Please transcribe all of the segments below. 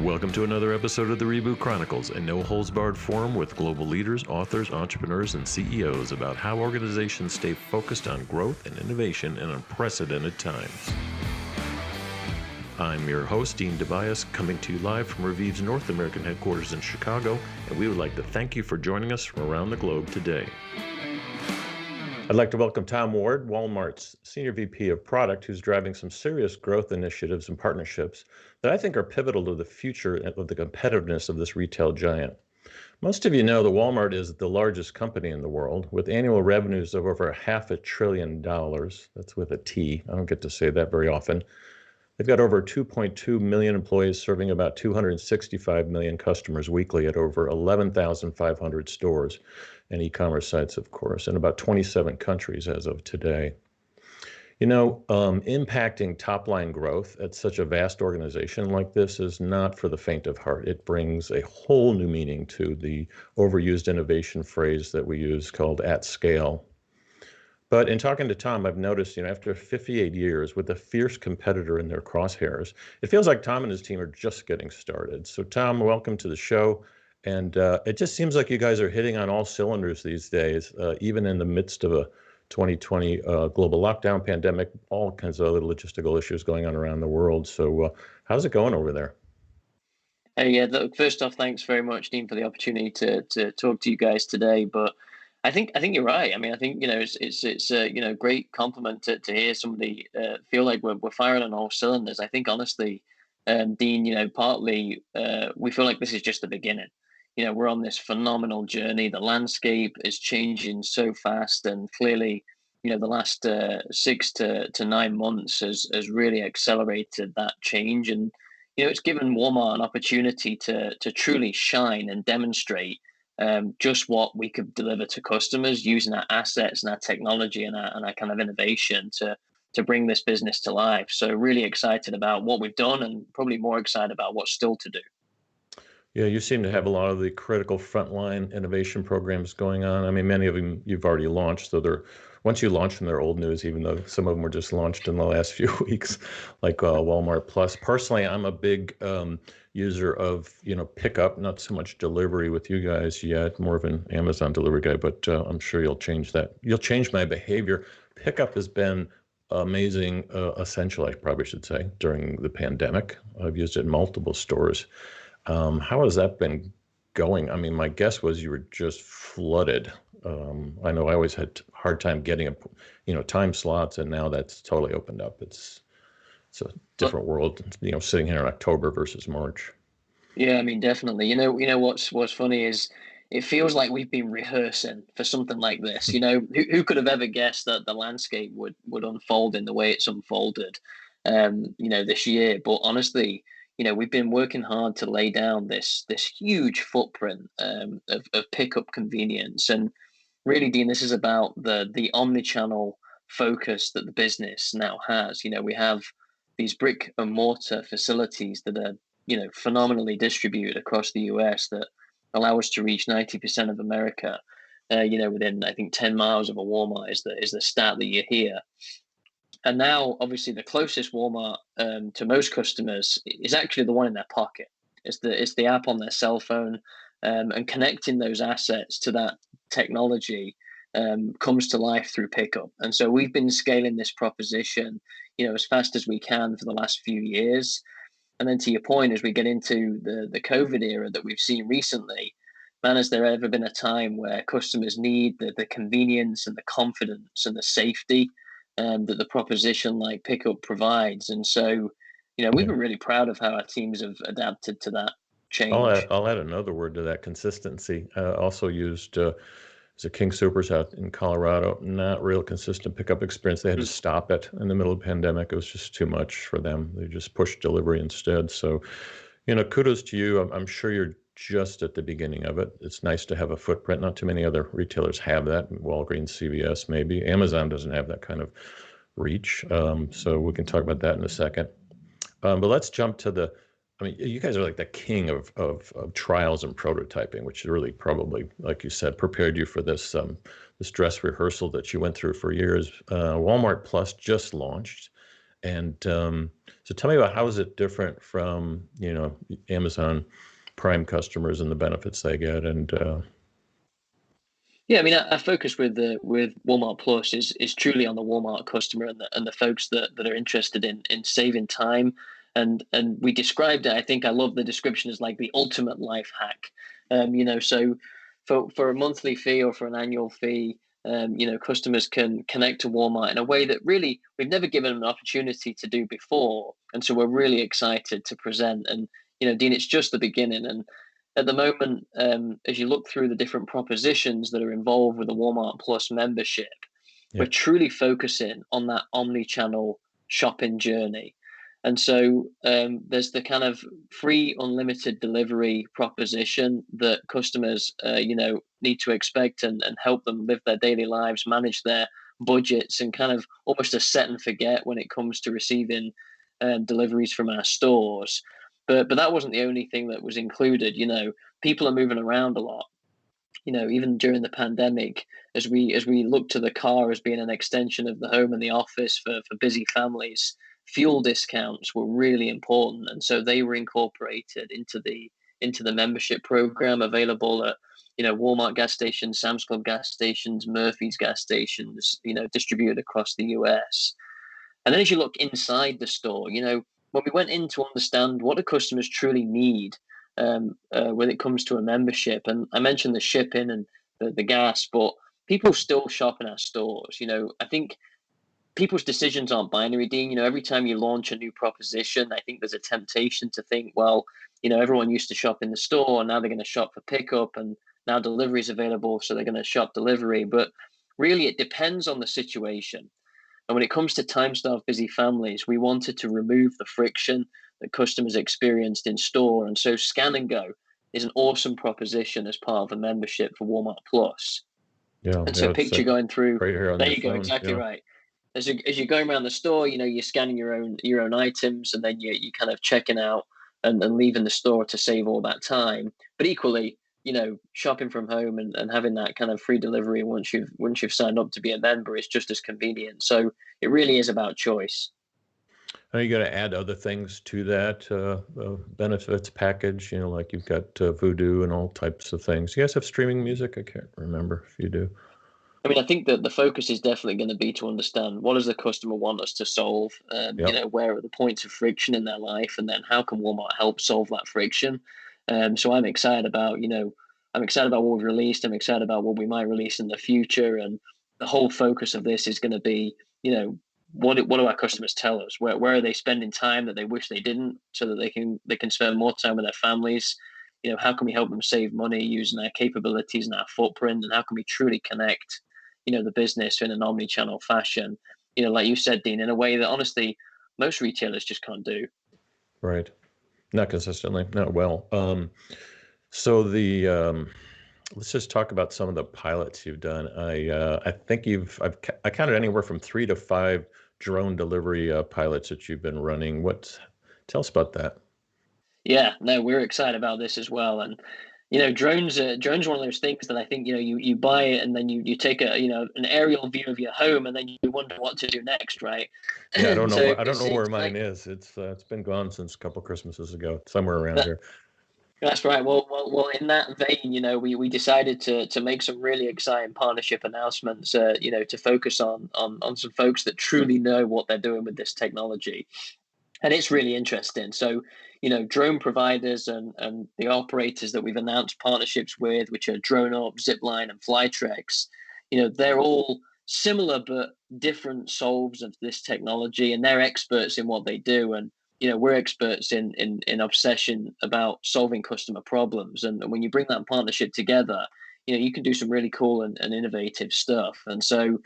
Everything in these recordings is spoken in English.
Welcome to another episode of the Reboot Chronicles, a no-holds-barred forum with global leaders, authors, entrepreneurs, and CEOs about how organizations stay focused on growth and innovation in unprecedented times. I'm your host, Dean Tobias, coming to you live from Reviv's North American headquarters in Chicago, and we would like to thank you for joining us from around the globe today. I'd like to welcome Tom Ward, Walmart's Senior VP of Product, who's driving some serious growth initiatives and partnerships that I think are pivotal to the future of the competitiveness of this retail giant. Most of you know that Walmart is the largest company in the world, with annual revenues of over $500 billion. That's with a T. I don't get to say that very often. They've got over 2.2 million employees serving about 265 million customers weekly at over 11,500 stores and e-commerce sites, of course, in about 27 countries as of today. You know, impacting top-line growth at such a vast organization like this is not for the faint of heart. It brings a whole new meaning to the overused innovation phrase that we use called at scale. But in talking to Tom, I've noticed, after 58 years with a fierce competitor in their crosshairs, it feels like Tom and his team are just getting started. So Tom, welcome to the show. And it just seems like you guys are hitting on all cylinders these days, even in the midst of a 2020 global lockdown pandemic, all kinds of other logistical issues going on around the world. So how's it going over there? Yeah, look, first off, thanks very much, Dean, for the opportunity to talk to you guys today. But I think you're right. I mean, I think it's a great compliment to hear somebody feel like we're firing on all cylinders. I think honestly, Dean, partly we feel like this is just the beginning. We're on this phenomenal journey. The landscape is changing so fast, and clearly, the last 6 to 9 months has really accelerated that change. And it's given Walmart an opportunity to truly shine and demonstrate just what we could deliver to customers using our assets and our technology and our kind of innovation to bring this business to life. So really excited about what we've done, and probably more excited about what's still to do. Yeah, you seem to have a lot of the critical frontline innovation programs going on. I mean, many of them you've already launched, so once you launch them, they're old news, even though some of them were just launched in the last few weeks, like Walmart Plus. Personally, I'm a big user of, pickup, not so much delivery with you guys yet, more of an Amazon delivery guy, but I'm sure you'll change that. You'll change my behavior. Pickup has been amazing, essential, I probably should say, during the pandemic. I've used it in multiple stores. How has that been going? I mean, my guess was you were just flooded. I know I always had a hard time getting, time slots, and now that's totally opened up. It's a different world, sitting here in October versus March. Yeah, I mean, definitely. What's funny is it feels like we've been rehearsing for something like this. Who could have ever guessed that the landscape would unfold in the way it's unfolded, this year? But honestly, we've been working hard to lay down this huge footprint of pickup convenience. And really, Dean, this is about the omnichannel focus that the business now has. We have these brick and mortar facilities that are, phenomenally distributed across the US that allow us to reach 90% of America, within, I think, 10 miles of a Walmart is the stat that you hear. And now, obviously, the closest Walmart to most customers is actually the one in their pocket. It's the app on their cell phone, and connecting those assets to that technology comes to life through pickup. And so we've been scaling this proposition, as fast as we can for the last few years. And then to your point, as we get into the COVID era that we've seen recently, man, has there ever been a time where customers need the convenience and the confidence and the safety that the proposition like pickup provides? And so, we've been really proud of how our teams have adapted to that change. I'll add another word to that: consistency. Also used as a King Soopers out in Colorado, not real consistent pickup experience. They had to stop it in the middle of the pandemic. It was just too much for them. They just pushed delivery instead. So, kudos to you. I'm sure you're just at the beginning of it. It's nice to have a footprint. Not too many other retailers have that. Walgreens, CVS, maybe. Amazon doesn't have that kind of reach. So we can talk about that in a second. But let's jump to you guys are like the king of trials and prototyping, which really probably, like you said, prepared you for this dress rehearsal that you went through for years. Walmart Plus just launched, And so tell me about how is it different from, Amazon Prime customers and the benefits they get. And Yeah, I mean, our focus with Walmart Plus is truly on the Walmart customer and the folks that are interested in saving time. And we described it. I think I love the description as like the ultimate life hack. So for a monthly fee or for an annual fee, customers can connect to Walmart in a way that really we've never given them an opportunity to do before. And so we're really excited to present. And Dean, it's just the beginning. And at the moment, as you look through the different propositions that are involved with the Walmart Plus membership, we're yeah, truly focusing on that omni-channel shopping journey. And so there's the kind of free unlimited delivery proposition that customers, need to expect and help them live their daily lives, manage their budgets, and kind of almost a set and forget when it comes to receiving deliveries from our stores. But that wasn't the only thing that was included. People are moving around a lot. Even during the pandemic, as we look to the car as being an extension of the home and the office for busy families, fuel discounts were really important, and so they were incorporated into the membership program available at Walmart gas stations, Sam's Club gas stations, Murphy's gas stations, distributed across the US. And then as you look inside the store, when we went in to understand what do customers truly need when it comes to a membership, and I mentioned the shipping and the gas, but people still shop in our stores. I think people's decisions aren't binary, Dean. Every time you launch a new proposition, I think there's a temptation to think, well, everyone used to shop in the store, and now they're going to shop for pickup, and now delivery is available, so they're going to shop delivery. But really, it depends on the situation. And when it comes to time-starved busy families, we wanted to remove the friction that customers experienced in store. And so Scan and Go is an awesome proposition as part of a membership for Walmart Plus. yeah, And so yeah, it's picture going through, right here on there your you go, phone. exactly Yeah, right. As you're going around the store, you're scanning your own items, and then you kind of checking out and leaving the store to save all that time. But equally, shopping from home and having that kind of free delivery once you've signed up to be a member is just as convenient. So it really is about choice. are you going to add other things to that benefits package? Like you've got Voodoo and all types of things. You guys have streaming music? I can't remember if you do. I mean, I think that the focus is definitely going to be to understand what does the customer want us to solve. Yep. Where are the points of friction in their life, and then how can Walmart help solve that friction? So I'm excited about what we've released. I'm excited about what we might release in the future, and the whole focus of this is going to be, what do our customers tell us? Where are they spending time that they wish they didn't, so that they can spend more time with their families? How can we help them save money using our capabilities and our footprint, and how can we truly connect the business in an omni-channel fashion, like you said, Dean, in a way that honestly most retailers just can't do. Right. Not consistently, not well. So let's just talk about some of the pilots you've done. I think I counted anywhere from 3 to 5 drone delivery pilots that you've been running. Tell us about that. Yeah, no, we're excited about this as well. And drones are one of those things that I think you buy it, and then you take an aerial view of your home, and then you wonder what to do next, right? Yeah, I don't know So where I don't it's know where it's mine like is. It's been gone since a couple Christmases ago, somewhere around here. That's right. Well. In that vein, we decided to make some really exciting partnership announcements. To focus on some folks that truly know what they're doing with this technology, and it's really interesting. So, drone providers and the operators that we've announced partnerships with, which are Drone Up, Zipline, and Flytrex, they're all similar but different solves of this technology, and they're experts in what they do. And we're experts in obsession about solving customer problems. And when you bring that partnership together, you can do some really cool and innovative stuff. And so,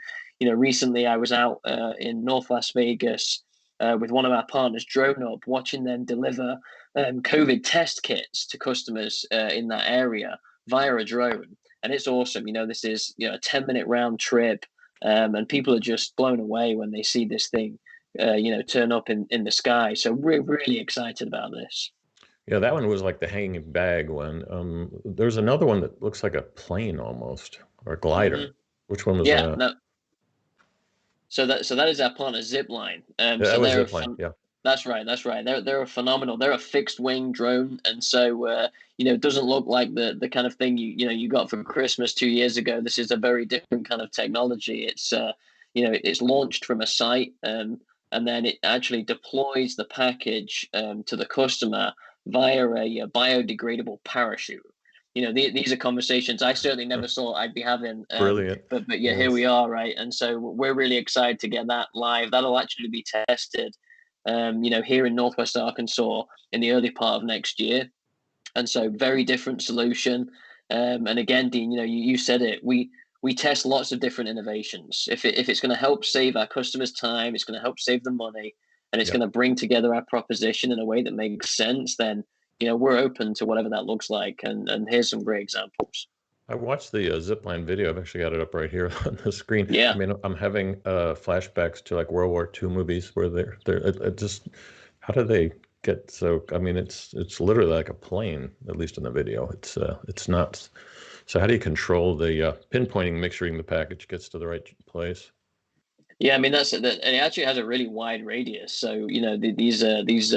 recently I was out in North Las Vegas with one of our partners, Drone Up, watching them deliver COVID test kits to customers in that area via a drone. And it's awesome. This is a 10-minute round trip, and people are just blown away when they see this thing, turn up in the sky. So we're really excited about this. Yeah, that one was like the hanging bag one. There's another one that looks like a plane almost, or a glider. Hmm. Which one was Yeah, that? no, So that is our partner Zipline. That So was Zipline. Yeah. that's right. That's right. They're a phenomenal. They're a fixed wing drone, and so it doesn't look like the kind of thing you got for Christmas 2 years ago. This is a very different kind of technology. It's launched from a site, and then it actually deploys the package to the customer via a biodegradable parachute. These are conversations I certainly never thought I'd be having. Brilliant. But yeah, here Yes. we are, right? And so we're really excited to get that live. That'll actually be tested, here in Northwest Arkansas in the early part of next year. And so very different solution. And again, Dean, you said it. We test lots of different innovations. If it's going to help save our customers time, it's going to help save them money, and it's Yeah. going to bring together our proposition in a way that makes sense, then we're open to whatever that looks like. And here's some great examples. I watched the Zipline video. I've actually got it up right here on the screen. I Yeah. mean, I'm having flashbacks to like World War II movies where it just, how do they get so? I mean, it's literally like a plane, at least in the video. It's nuts. So how do you control the pinpointing, make sure the package gets to the right place? Yeah, I mean and it actually has a really wide radius. So these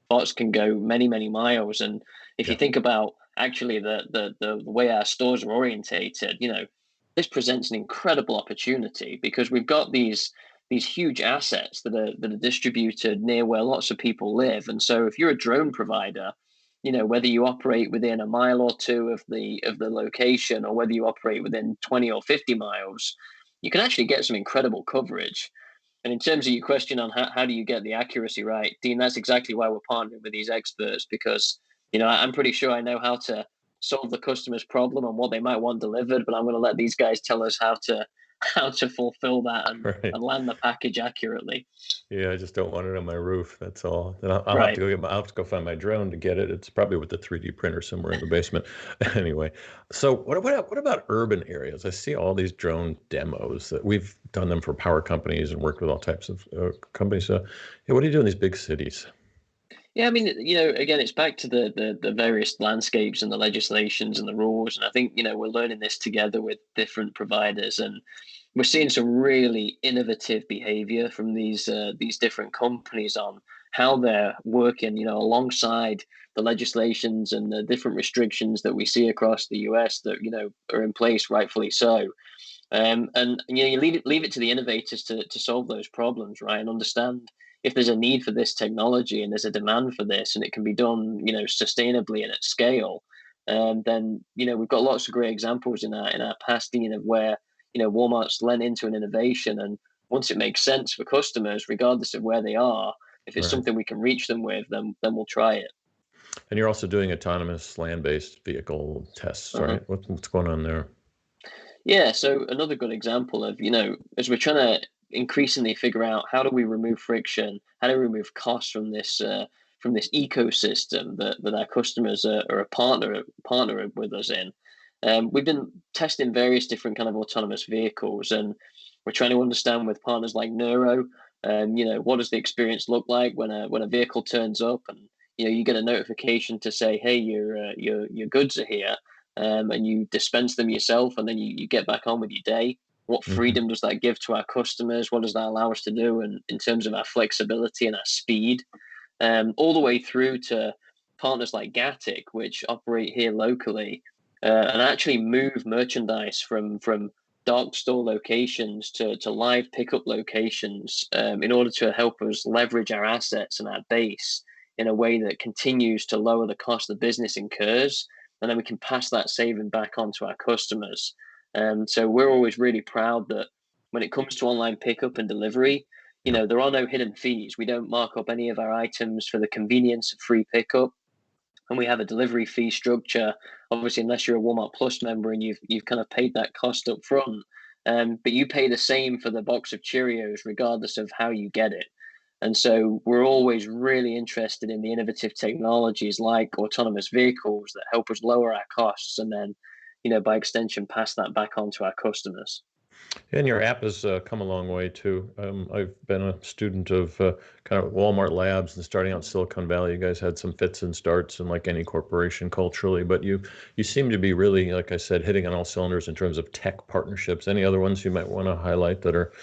bots can go many many miles, and if you Yeah. think about actually the way our stores are orientated, this presents an incredible opportunity because we've got these huge assets that are distributed near where lots of people live, and so if you're a drone provider, whether you operate within a mile or two of the location, or whether you operate within 20 or 50 miles, you can actually get some incredible coverage. And in terms of your question on how do you get the accuracy right, Dean, that's exactly why we're partnering with these experts because, I'm pretty sure I know how to solve the customer's problem and what they might want delivered, but I'm going to let these guys tell us how to fulfill that and, Right. and land the package accurately. Yeah, I just don't want it on my roof. That's all. Then I'll have to Right. I'll have to go find my drone to get it. It's probably with the 3D printer somewhere in the basement. Anyway, so what about urban areas? I see all these drone demos that we've done them for power companies and worked with all types of companies. So, yeah, what do you do in these big cities? Yeah, I mean, again, it's back to the various landscapes and the legislations and the rules, and I think we're learning this together with different providers, and we're seeing some really innovative behavior from these different companies on how they're working, alongside the legislations and the different restrictions that we see across the US that are in place, rightfully so. And you leave it to the innovators to solve those problems, right? And understand if there's a need for this technology and there's a demand for this, and it can be done, sustainably and at scale. Then we've got lots of great examples in our past, Dean, of where Walmart's lent into an innovation, and once it makes sense for customers, regardless of where they are, if it's Right. something we can reach them with, then we'll try it. And you're also doing autonomous land-based vehicle tests, Uh-huh. right? What's going on there? Yeah, so another good example of, as we're trying to increasingly figure out how do we remove friction, how do we remove costs from this ecosystem that our customers are a partner with us in. We've been testing various different kind of autonomous vehicles, and we're trying to understand with partners like Neuro, what does the experience look like when a vehicle turns up, and you get a notification to say, hey, your goods are here, and you dispense them yourself, and then you get back on with your day. What Hmm. freedom does that give to our customers? What does that allow us to do? And in terms of our flexibility and our speed, all the way through to partners like Gatic, which operate here locally, and actually move merchandise from dark store locations to live pickup locations, in order to help us leverage our assets and our base in a way that continues to lower the cost the business incurs, and then we can pass that saving back on to our customers. So we're always really proud that when it comes to online pickup and delivery, Yeah. there are no hidden fees. We don't mark up any of our items for the convenience of free pickup, and we have a delivery fee structure. Obviously, unless you're a Walmart Plus member and you've kind of paid that cost up front, but you pay the same for the box of Cheerios regardless of how you get it. And so we're always really interested in the innovative technologies like autonomous vehicles that help us lower our costs, and then, by extension, pass that back on to our customers. And your app has come a long way too. I've been a student of kind of Walmart Labs and starting out in Silicon Valley. You guys had some fits and starts, and like any corporation culturally, but you seem to be really, like I said, hitting on all cylinders in terms of tech partnerships. Any other ones you might want to highlight that are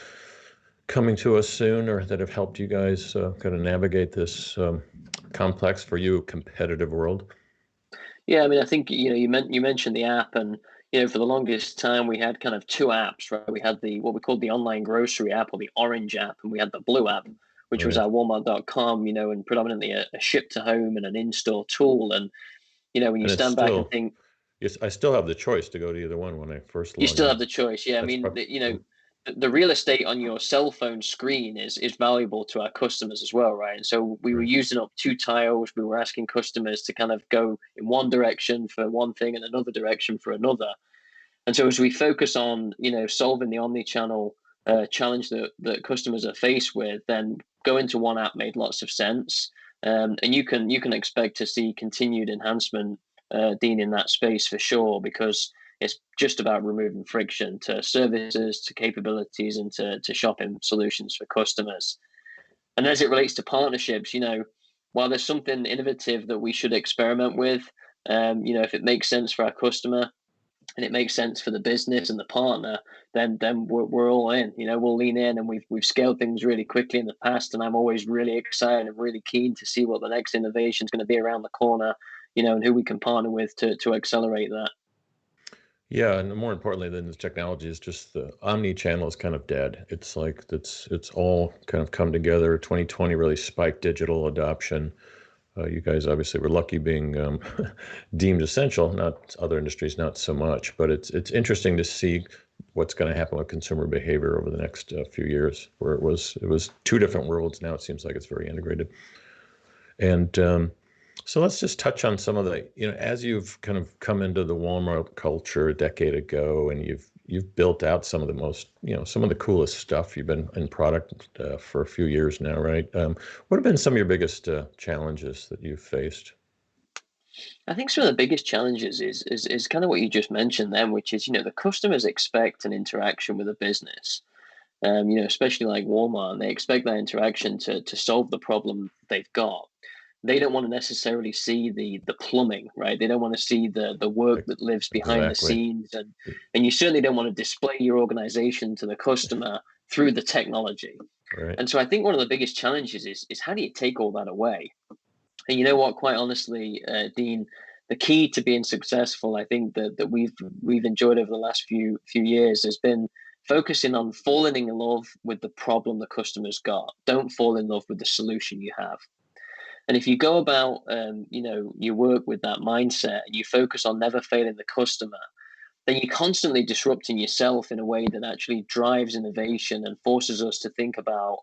coming to us soon, or that have helped you guys kind of navigate this complex for you competitive world? Yeah, I mean, I think you mentioned the app, and for the longest time we had kind of two apps, right? We had the what we called the online grocery app, or the orange app, and we had the blue app, which was Right. our Walmart.com, and predominantly a ship to home and an in-store tool. And when you And it's stand back and still, think, yes, I still have the choice to go to either one when I first you log still in. have the choice. Yeah, I That's mean, probably, the real estate on your cell phone screen is valuable to our customers as well, right? And so we were right. using up two tiles. We were asking customers to kind of go in one direction for one thing and another direction for another. And so as we focus on, solving the omni-channel challenge that customers are faced with, then going to one app made lots of sense. And you can expect to see continued enhancement, Dean, in that space for sure, because it's just about removing friction to services, to capabilities, and to shopping solutions for customers. And as it relates to partnerships, while there's something innovative that we should experiment with, if it makes sense for our customer, and it makes sense for the business and the partner, then we're all in. We'll lean in, and we've scaled things really quickly in the past, and I'm always really excited and really keen to see what the next innovation is going to be around the corner, and who we can partner with to accelerate that. Yeah, and more importantly than the technology is just the omni-channel is kind of dead. It's like it's all kind of come together. 2020 really spiked digital adoption. You guys obviously were lucky being deemed essential. Not other industries, not so much. But it's interesting to see what's going to happen with consumer behavior over the next few years. Where it was two different worlds. Now it seems like it's very integrated. And so let's just touch on some of the, as you've kind of come into the Walmart culture a decade ago, and you've built out some of the most, some of the coolest stuff. You've been in product for a few years now, right? What have been some of your biggest challenges that you've faced? I think some of the biggest challenges is kind of what you just mentioned then, which is the customers expect an interaction with a business, especially like Walmart, and they expect that interaction to solve the problem they've got. They don't want to necessarily see the plumbing, right? They don't want to see the work Like, that lives behind the exactly. scenes, and you certainly don't want to display your organization to the customer through the technology. Right. And so I think one of the biggest challenges is how do you take all that away? And you know what? Quite honestly, Dean, the key to being successful, I think that we've enjoyed over the last few years has been focusing on falling in love with the problem the customer's got. Don't fall in love with the solution you have. And if you go about, your work with that mindset, and you focus on never failing the customer, then you're constantly disrupting yourself in a way that actually drives innovation and forces us to think about,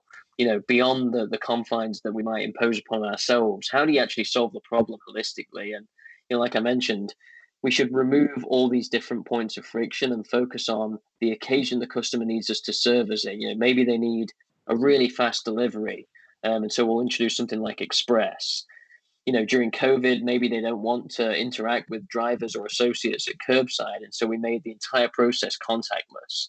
beyond the confines that we might impose upon ourselves. How do you actually solve the problem holistically? And, like I mentioned, we should remove all these different points of friction and focus on the occasion the customer needs us to serve as it. Maybe they need a really fast delivery. And so we'll introduce something like Express. During COVID, maybe they don't want to interact with drivers or associates at curbside. And so we made the entire process contactless.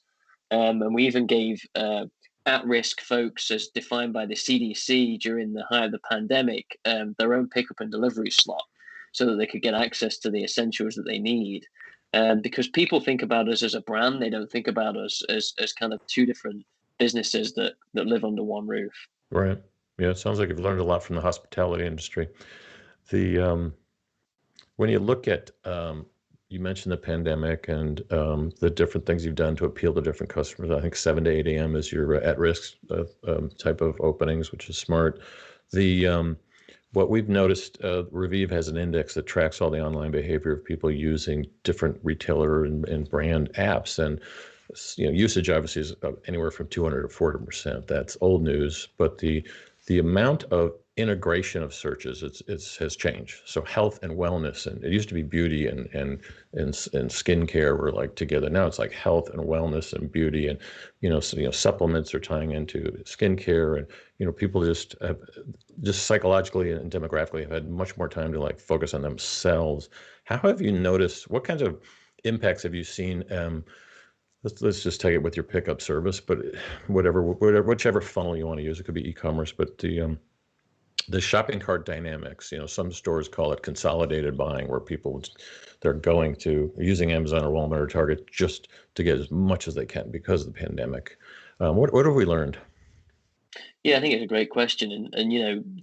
And we even gave at risk folks, as defined by the CDC during the height of the pandemic, their own pickup and delivery slot so that they could get access to the essentials that they need. Because people think about us as a brand, they don't think about us as kind of two different businesses that live under one roof. Right. Yeah, it sounds like you've learned a lot from the hospitality industry. The When you look at, you mentioned the pandemic and the different things you've done to appeal to different customers. I think 7 to 8 a.m. is your at-risk type of openings, which is smart. The What we've noticed, Revive has an index that tracks all the online behavior of people using different retailer and brand apps, and usage obviously is anywhere from 200 to 400%. That's old news, but the amount of integration of searches has changed. So health and wellness, and it used to be beauty and skincare were like together. Now it's like health and wellness and beauty, and supplements are tying into skincare, and people just psychologically and demographically have had much more time to like focus on themselves. How have you noticed? What kinds of impacts have you seen? Let's just take it with your pickup service, but whichever funnel you want to use, it could be e-commerce, but the shopping cart dynamics. Some stores call it consolidated buying, where they're going to using Amazon or Walmart or Target just to get as much as they can because of the pandemic. What have we learned? Yeah, I think it's a great question, and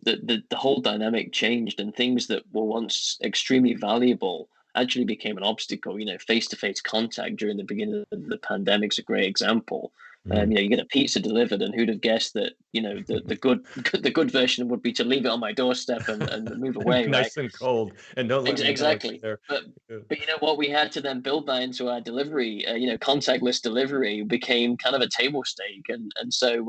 the whole dynamic changed, and things that were once extremely valuable actually became an obstacle. Face-to-face contact during the beginning of the pandemic's a great example. Mm. You get a pizza delivered, and who'd have guessed that the good the good version would be to leave it on my doorstep and move away, right? Nice and cold, and don't let me know it's Exactly. there. But you know what? We had to then build that into our delivery. Contactless delivery became kind of a table stake, and so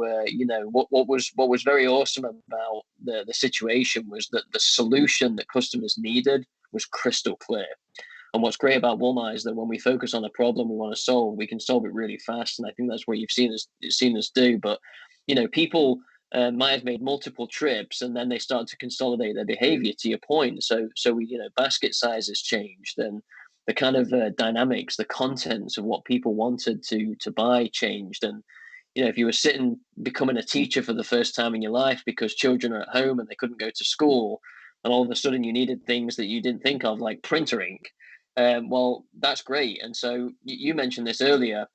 what was very awesome about the situation was that the solution that customers needed was crystal clear. And what's great about Walmart is that when we focus on a problem we want to solve, we can solve it really fast. And I think that's what you've seen us do. But people might have made multiple trips, and then they start to consolidate their behavior. To your point, so we basket sizes changed, and the kind of dynamics, the contents of what people wanted to buy changed. And if you were sitting becoming a teacher for the first time in your life because children are at home and they couldn't go to school, and all of a sudden you needed things that you didn't think of, like printer ink. Well, that's great. And so you mentioned this earlier.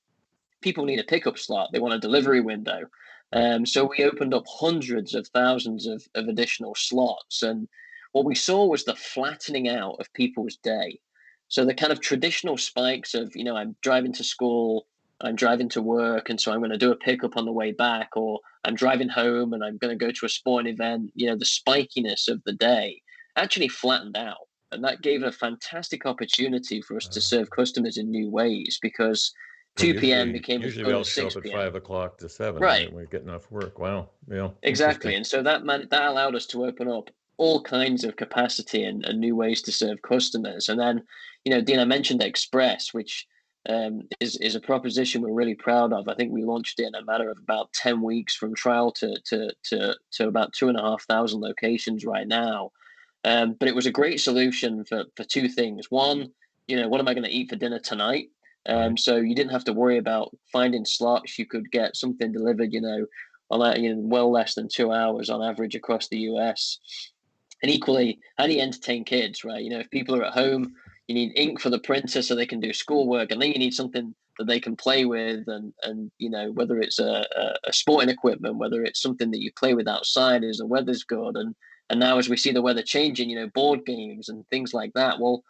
People need a pickup slot. They want a delivery window. Right. So we opened up hundreds of thousands of additional slots. And what we saw was the flattening out of people's day. So the kind of traditional spikes of, I'm driving to school, I'm driving to work, and so I'm going to do a pickup on the way back, or I'm driving home and I'm going to go to a sporting event. The spikiness of the day actually flattened out. And that gave a fantastic opportunity for us to Uh, serve customers in new ways, because Because 2 p.m. usually, became as usually we good all as show up 6 at p.m. 5 o'clock to 7, Right, right? When we're getting off work. Wow. Yeah. exactly. Interesting. And so that allowed us to open up all kinds of capacity and new ways to serve customers. And then, Dean, I mentioned Express, which is a proposition we're really proud of. I think we launched it in a matter of about 10 weeks from trial to about 2,500 locations right now. But it was a great solution for two things. One, what am I going to eat for dinner tonight? Right. So you didn't have to worry about finding slots. You could get something delivered, on that, well less than 2 hours on average across the US. And equally, how do you entertain kids, right? If people are at home, you need ink for the printer so they can do schoolwork, and then you need something that they can play with, and whether it's a sporting equipment, whether it's something that you play with outside as the weather's good, and now as we see the weather changing, board games and things like that. Well,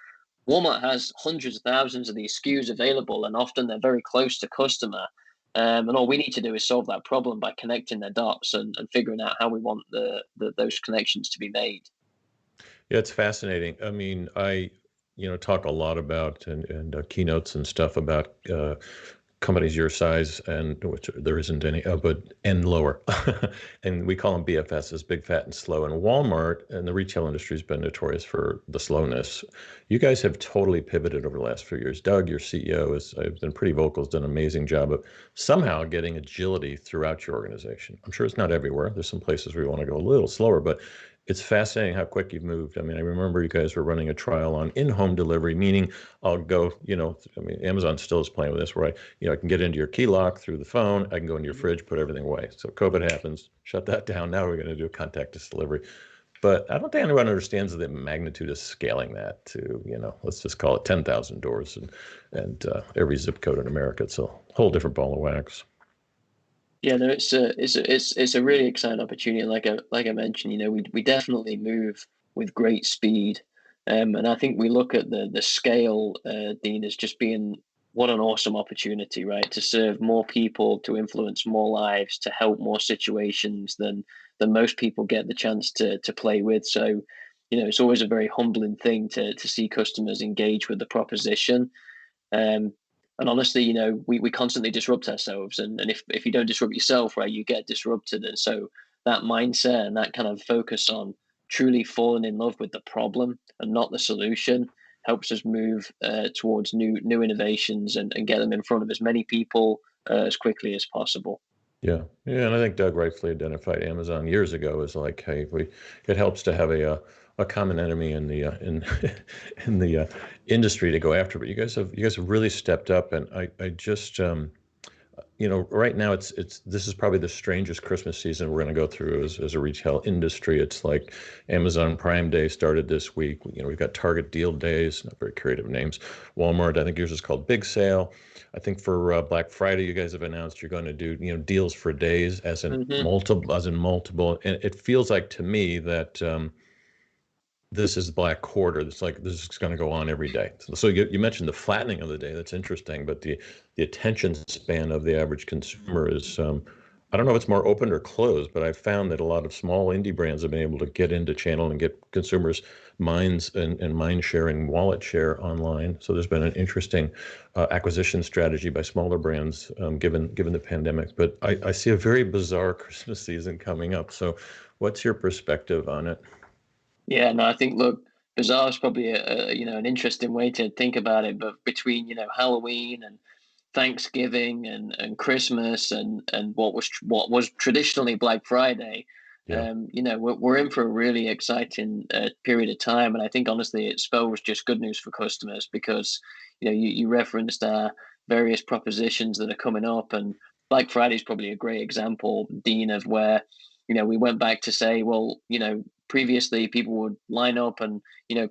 Walmart has hundreds of thousands of these SKUs available, and often they're very close to customer. And all we need to do is solve that problem by connecting their dots and figuring out how we want those connections to be made. Yeah, it's fascinating. I mean, talk a lot about and keynotes and stuff about companies your size, and which there isn't any, but and lower, and we call them BFSs, big, fat, and slow. And Walmart and the retail industry has been notorious for the slowness. You guys have totally pivoted over the last few years. Doug, your CEO, has been pretty vocal, has done an amazing job of somehow getting agility throughout your organization. I'm sure it's not everywhere. There's some places where you want to go a little slower, but it's fascinating how quick you've moved. I mean, I remember you guys were running a trial on in-home delivery, meaning I'll go, I mean, Amazon still is playing with this, where I can get into your key lock through the phone. I can go into your Mhm. fridge, put everything away. So COVID happens, shut that down. Now we're going to do contactless delivery. But I don't think anyone understands the magnitude of scaling that to, let's just call it 10,000 doors and every zip code in America. It's a whole different ball of wax. Yeah, no, it's a really exciting opportunity. Like I mentioned, we definitely move with great speed, and I think we look at the scale, Dean, as just being what an awesome opportunity, right? To serve more people, to influence more lives, to help more situations than most people get the chance to play with. So, it's always a very humbling thing to see customers engage with the proposition. Um, and honestly, we constantly disrupt ourselves, and if you don't disrupt yourself, right, you get disrupted. And so that mindset and that kind of focus on truly falling in love with the problem and not the solution helps us move towards new innovations and get them in front of as many people as quickly as possible. Yeah, yeah, and I think Doug rightfully identified Amazon years ago as like, hey, it helps to have a common enemy in the in the industry to go after. But you guys have really stepped up, and I just Right now this is probably the strangest Christmas season we're going to go through as a retail industry. It's like Amazon Prime Day started this week. We've got Target Deal Days, not very creative names. Walmart, I think yours is called Big Sale. I think for Black Friday, you guys have announced you're going to do deals for days, Hmm. multiple, and it feels like to me that. This is Black Quarter. It's like this is going to go on every day. So you mentioned the flattening of the day. That's interesting, but the attention span of the average consumer is I don't know if it's more open or closed, but I've found that a lot of small indie brands have been able to get into channel and get consumers' minds and mind sharing, wallet share online. So there's been an interesting acquisition strategy by smaller brands given the pandemic. But I see a very bizarre Christmas season coming up. So what's your perspective on it? Yeah, no, I think look, bizarre is probably an interesting way to think about it. But between Halloween and Thanksgiving and Christmas and what was traditionally Black Friday, Yeah. we're in for a really exciting period of time, and I think honestly it spells just good news for customers because you referenced various propositions that are coming up, and Black Friday is probably a great example, Dean, of where we went back to say, well, previously people would line up and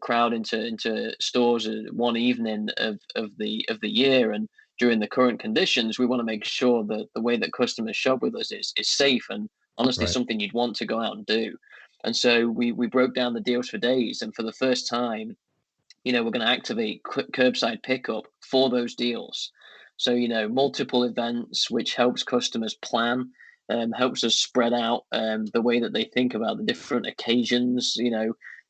crowd into stores one evening of the year, and during the current conditions, we want to make sure that the way that customers shop with us is safe and honestly Right. something you'd want to go out and do. And so we broke down the deals for days, and for the first time, we're going to activate curbside pickup for those deals. So, multiple events, which helps customers plan, helps us spread out the way that they think about the different occasions.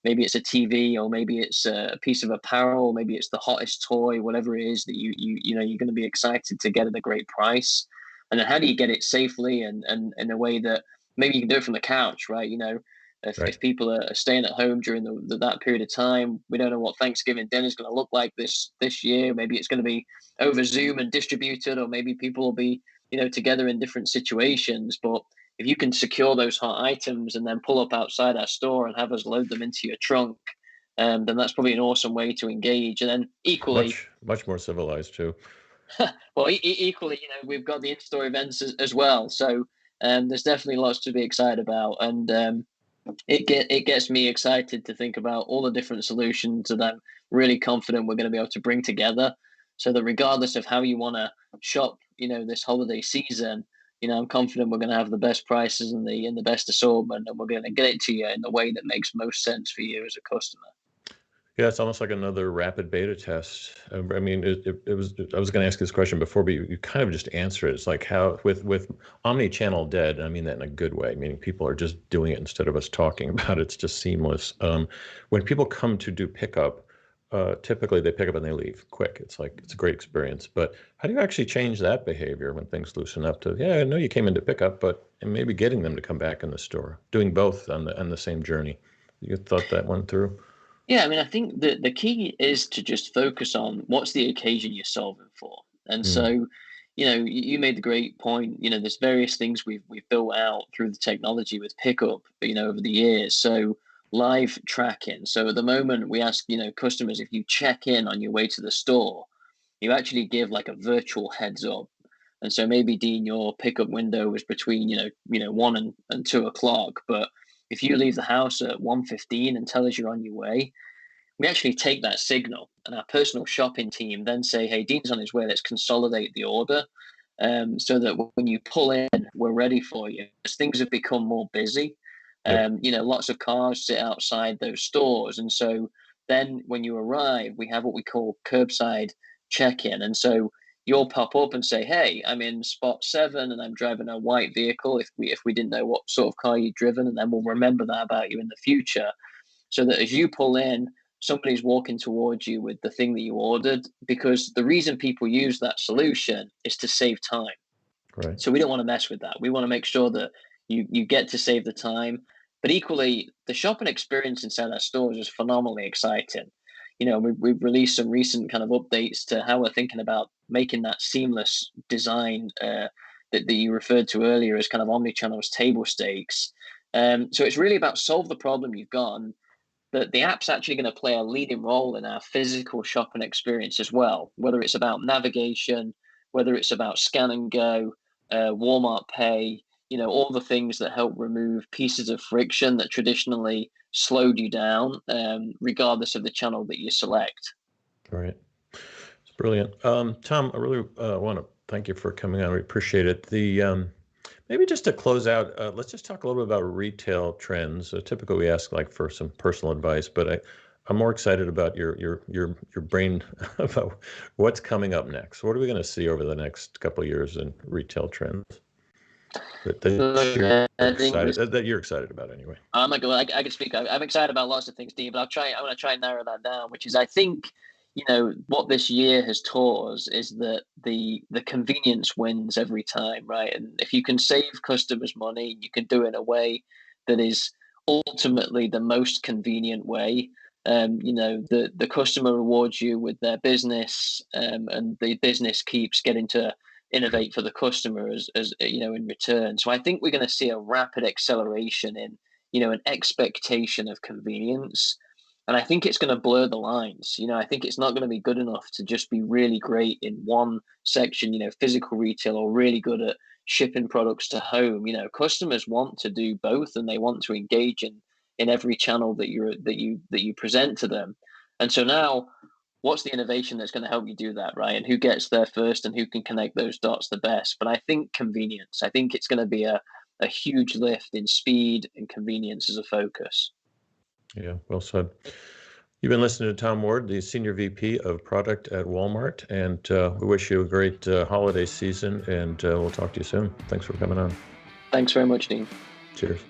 Maybe it's a TV, or maybe it's a piece of apparel, maybe it's the hottest toy, whatever it is that you're going to be excited to get at a great price. And then how do you get it safely and in a way that maybe you can do it from the couch, right? If Right. people are staying at home during that period of time, we don't know what Thanksgiving dinner is going to look like this year. Maybe it's going to be over Zoom and distributed, or maybe people will be together in different situations. But if you can secure those hot items and then pull up outside our store and have us load them into your trunk, then that's probably an awesome way to engage. And then equally, Much more civilized too. well, equally, we've got the in-store events as well. So there's definitely lots to be excited about, and it gets me excited to think about all the different solutions that I'm really confident we're going to be able to bring together, so that regardless of how you want to shop, this holiday season, I'm confident we're going to have the best prices and the best assortment, and we're going to get it to you in the way that makes most sense for you as a customer. Yeah, it's almost like another rapid beta test. I mean, it was. I was going to ask this question before, but you kind of just answered it. It's like how with omnichannel dead. And I mean that in a good way, meaning people are just doing it instead of us talking about it. It's just seamless. When people come to do pickup, typically they pick up and they leave quick. It's like it's a great experience. But how do you actually change that behavior when things loosen up? To yeah, I know you came in to pick up, but and maybe getting them to come back in the store, doing both on the same journey. You thought that one through? Yeah, I mean, I think the key is to just focus on what's the occasion you're solving for. And Mm, so, you made the great point. There's various things we've built out through the technology with pickup, over the years. So live tracking. So at the moment, we ask, customers, if you check in on your way to the store, you actually give like a virtual heads up. And so maybe Dean, your pickup window is between 1 and 2 o'clock, but if you leave the house at 1:15 and tell us you're on your way, we actually take that signal, and our personal shopping team then say, hey, Dean's on his way, let's consolidate the order, so that when you pull in, we're ready for you. As things have become more busy, yep. lots of cars sit outside those stores. And so then when you arrive, we have what we call curbside check-in. And so you'll pop up and say, hey, I'm in spot 7 and I'm driving a white vehicle, if we didn't know what sort of car you'd driven, and then we'll remember that about you in the future, so that as you pull in, somebody's walking towards you with the thing that you ordered. Because the reason people use that solution is to save time. Right. So we don't want to mess with that. We want to make sure that you get to save the time. But equally, the shopping experience inside our stores is phenomenally exciting. We've released some recent kind of updates to how we're thinking about making that seamless design that you referred to earlier as kind of omnichannel as table stakes. So it's really about solve the problem you've got. And the app's actually going to play a leading role in our physical shopping experience as well, whether it's about navigation, whether it's about Scan and Go, Walmart Pay, all the things that help remove pieces of friction that traditionally slowed you down, regardless of the channel that you select. Right. It's brilliant. Tom, I really want to thank you for coming on. We appreciate it. Maybe just to close out, let's just talk a little bit about retail trends. Typically, we ask like for some personal advice, but I'm more excited about your brain about what's coming up next. What are we going to see over the next couple of years in retail trends Look, I think that you're excited about anyway? I'm not going. I can speak. I'm excited about lots of things, Dean. But I'm going to try and narrow that down. Which is, I think, what this year has taught us is that the convenience wins every time, right? And if you can save customers money, you can do it in a way that is ultimately the most convenient way. The customer rewards you with their business, and the business keeps getting to innovate for the customer as in return. So I think we're going to see a rapid acceleration in an expectation of convenience, and I think it's going to blur the lines. I think it's not going to be good enough to just be really great in one section, physical retail, or really good at shipping products to home. Customers want to do both, and they want to engage in every channel that you present to them. And so now, what's the innovation that's going to help you do that, right? And who gets there first, and who can connect those dots the best? But I think convenience. I think it's going to be a huge lift in speed and convenience as a focus. Yeah, well said. You've been listening to Tom Ward, the Senior VP of Product at Walmart, and we wish you a great holiday season, and we'll talk to you soon. Thanks for coming on. Thanks very much, Dean. Cheers.